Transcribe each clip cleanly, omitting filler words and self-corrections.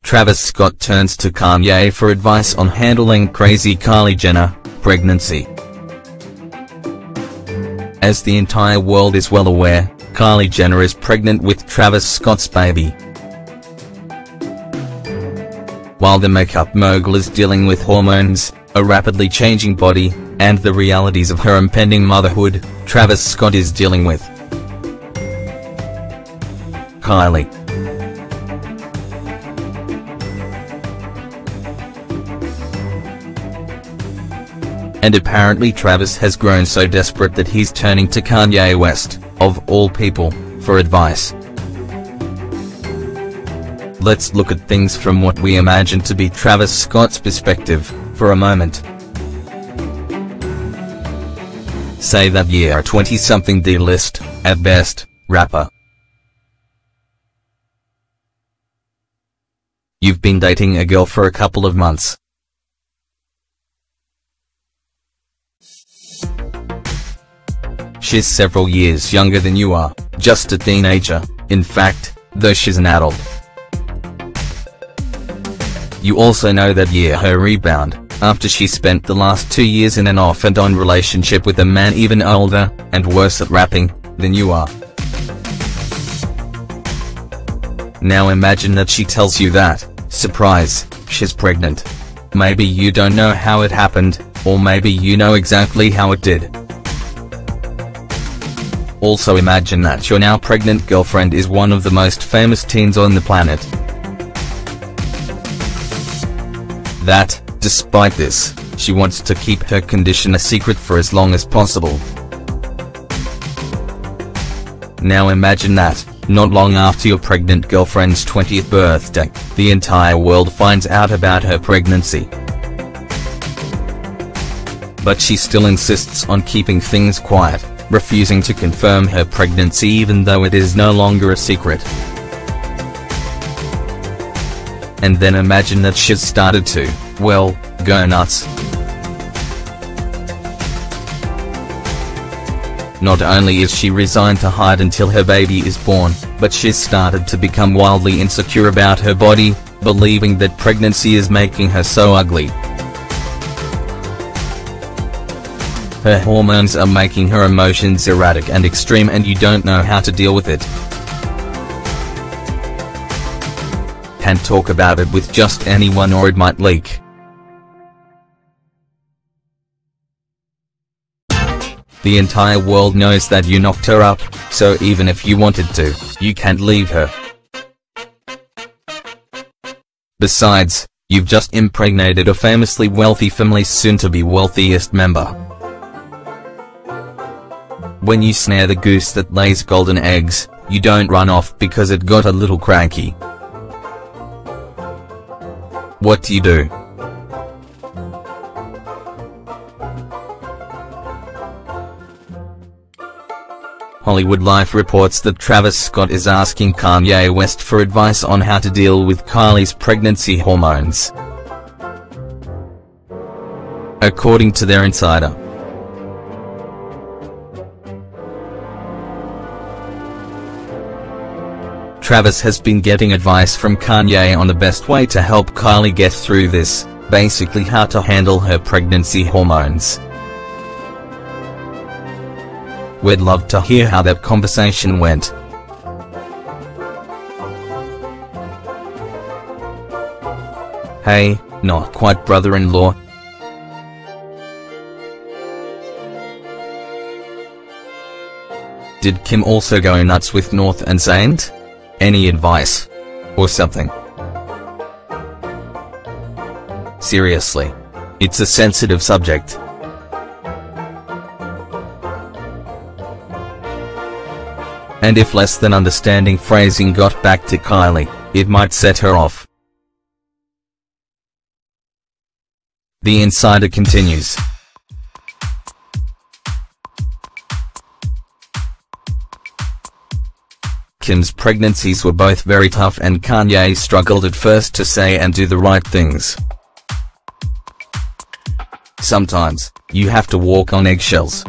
Travis Scott turns to Kanye for advice on handling crazy Kylie Jenner pregnancy. As the entire world is well aware, Kylie Jenner is pregnant with Travis Scott's baby. While the makeup mogul is dealing with hormones, a rapidly changing body, and the realities of her impending motherhood, Travis Scott is dealing with Kylie. And apparently Travis has grown so desperate that he's turning to Kanye West, of all people, for advice. Let's look at things from what we imagine to be Travis Scott's perspective, for a moment. Say that year 20-something D-list, at best, rapper. You've been dating a girl for a couple of months. She's several years younger than you are, just a teenager, in fact, though she's an adult. You also know that year her rebound, after she spent the last 2 years in an off-and-on relationship with a man even older, and worse at rapping, than you are. Now imagine that she tells you that, surprise, she's pregnant. Maybe you don't know how it happened, or maybe you know exactly how it did. Also imagine that your now pregnant girlfriend is one of the most famous teens on the planet. That, despite this, she wants to keep her condition a secret for as long as possible. Now imagine that, not long after your pregnant girlfriend's 20th birthday, the entire world finds out about her pregnancy. But she still insists on keeping things quiet, refusing to confirm her pregnancy even though it is no longer a secret. And then imagine that she's started to, well, go nuts. Not only is she resigned to hide until her baby is born, but she's started to become wildly insecure about her body, believing that pregnancy is making her so ugly. Her hormones are making her emotions erratic and extreme, and you don't know how to deal with it. Can't talk about it with just anyone or it might leak. The entire world knows that you knocked her up, so even if you wanted to, you can't leave her. Besides, you've just impregnated a famously wealthy family's soon-to-be wealthiest member. When you snare the goose that lays golden eggs, you don't run off because it got a little cranky. What do you do? Hollywood Life reports that Travis Scott is asking Kanye West for advice on how to deal with Kylie's pregnancy hormones. According to their insider, Travis has been getting advice from Kanye on the best way to help Kylie get through this, basically how to handle her pregnancy hormones. We'd love to hear how that conversation went. Hey, not quite brother-in-law. Did Kim also go nuts with North and Saint? Any advice? Or something? Seriously. It's a sensitive subject. And if less than understanding phrasing got back to Kylie, it might set her off. The insider continues. Kim's pregnancies were both very tough, and Kanye struggled at first to say and do the right things. Sometimes, you have to walk on eggshells.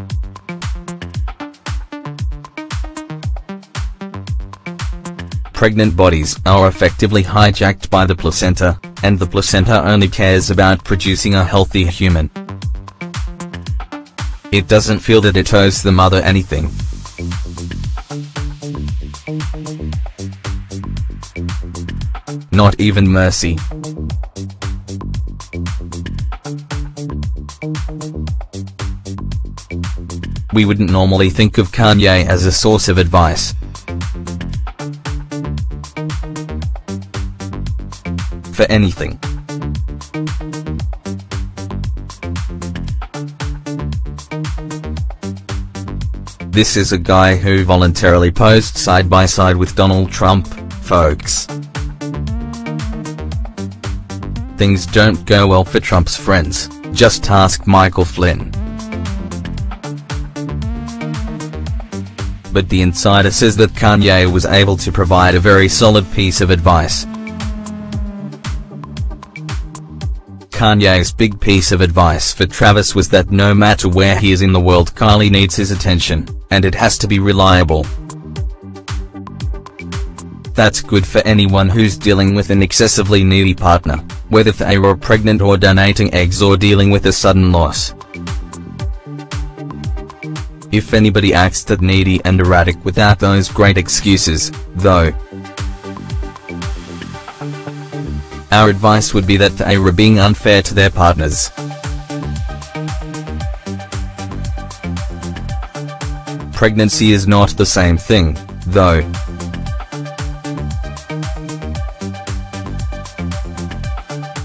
pregnant bodies are effectively hijacked by the placenta, and the placenta only cares about producing a healthy human. It doesn't feel that it owes the mother anything. Not even mercy. We wouldn't normally think of Kanye as a source of advice. For anything. This is a guy who voluntarily posed side by side with Donald Trump, folks. Things don't go well for Trump's friends, just ask Michael Flynn. But the insider says that Kanye was able to provide a very solid piece of advice. Kanye's big piece of advice for Travis was that no matter where he is in the world, Kylie needs his attention, and it has to be reliable. That's good for anyone who's dealing with an excessively needy partner, whether they are pregnant or donating eggs or dealing with a sudden loss. If anybody acts that needy and erratic without those great excuses, though, our advice would be that they were being unfair to their partners. Pregnancy is not the same thing, though.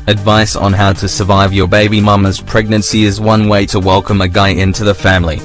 Advice on how to survive your baby mama's pregnancy is one way to welcome a guy into the family.